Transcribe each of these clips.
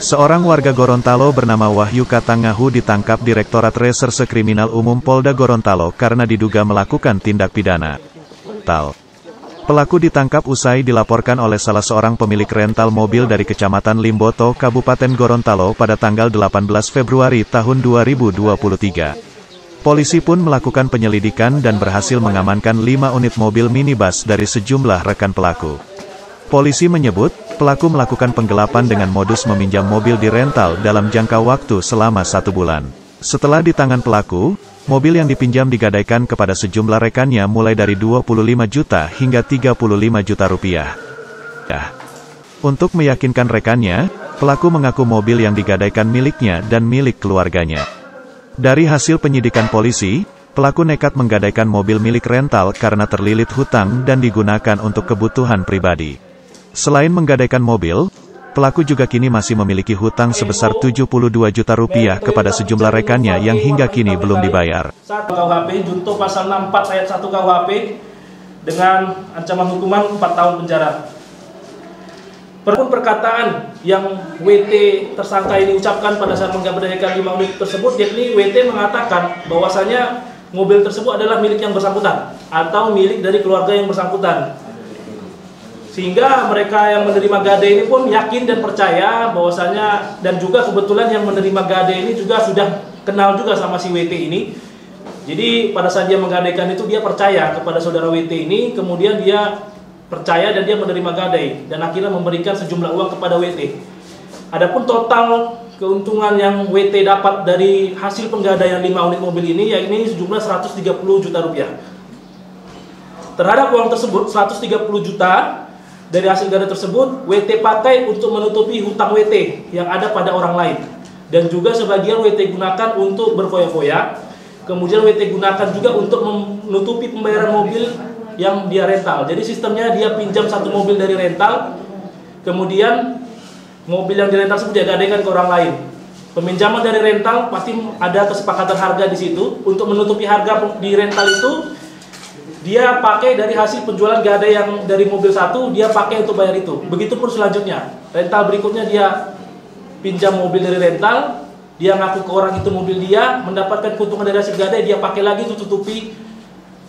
Seorang warga Gorontalo bernama Wahyu Katangahu ditangkap Direktorat Reserse Kriminal Umum Polda Gorontalo karena diduga melakukan tindak pidana. Pelaku ditangkap usai dilaporkan oleh salah seorang pemilik rental mobil dari Kecamatan Limboto, Kabupaten Gorontalo pada tanggal 18 Februari tahun 2023. Polisi pun melakukan penyelidikan dan berhasil mengamankan 5 unit mobil minibus dari sejumlah rekan pelaku. Polisi menyebut, pelaku melakukan penggelapan dengan modus meminjam mobil di rental dalam jangka waktu selama 1 bulan. Setelah di tangan pelaku, mobil yang dipinjam digadaikan kepada sejumlah rekannya mulai dari 25 juta hingga 35 juta rupiah. Untuk meyakinkan rekannya, pelaku mengaku mobil yang digadaikan miliknya dan milik keluarganya. Dari hasil penyidikan polisi, pelaku nekat menggadaikan mobil milik rental karena terlilit hutang dan digunakan untuk kebutuhan pribadi. Selain menggadaikan mobil, pelaku juga kini masih memiliki hutang sebesar 72 juta rupiah kepada sejumlah rekannya yang hingga kini belum dibayar. KUHP junto pasal 64 ayat 1 KUHP dengan ancaman hukuman 4 tahun penjara. Perkataan yang WT tersangka ini ucapkan pada saat menggadaikan 5 unit tersebut, yakni WT mengatakan bahwasanya mobil tersebut adalah milik yang bersangkutan atau milik dari keluarga yang bersangkutan. Sehingga mereka yang menerima gade ini pun yakin dan percaya bahwasanya, dan juga kebetulan yang menerima gade ini juga sudah kenal juga sama si WT ini. Jadi pada saat dia menggadaikan itu dia percaya kepada saudara WT ini, kemudian dia percaya dan dia menerima gade dan akhirnya memberikan sejumlah uang kepada WT. Adapun total keuntungan yang WT dapat dari hasil penggadaian 5 unit mobil ini yakni sejumlah 130 juta rupiah. Terhadap uang tersebut 130 juta dari hasil gade tersebut, WT pakai untuk menutupi hutang WT yang ada pada orang lain. Dan juga sebagian WT gunakan untuk berfoya-foya. Kemudian WT gunakan juga untuk menutupi pembayaran mobil yang dia rental. Jadi sistemnya dia pinjam satu mobil dari rental, kemudian mobil yang dirental tersebut dia gadaikan ke orang lain. Peminjaman dari rental pasti ada kesepakatan harga di situ. Untuk menutupi harga di rental itu, dia pakai dari hasil penjualan gade yang dari mobil satu, dia pakai untuk bayar itu. Begitupun selanjutnya, rental berikutnya dia pinjam mobil dari rental, dia ngaku ke orang itu mobil dia, mendapatkan keuntungan dari hasil gade, dia pakai lagi untuk tutupi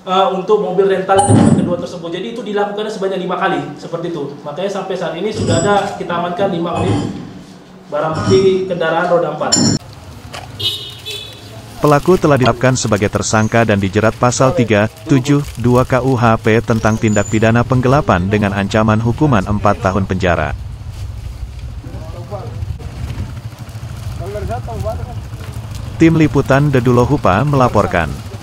untuk mobil rental kedua tersebut. Jadi itu dilakukannya sebanyak 5 kali, seperti itu. Makanya sampai saat ini sudah ada kita amankan 5 unit barang bukti kendaraan roda 4. Pelaku telah ditetapkan sebagai tersangka dan dijerat pasal 372 KUHP tentang tindak pidana penggelapan dengan ancaman hukuman 4 tahun penjara. Tim Liputan Dedulohupa melaporkan.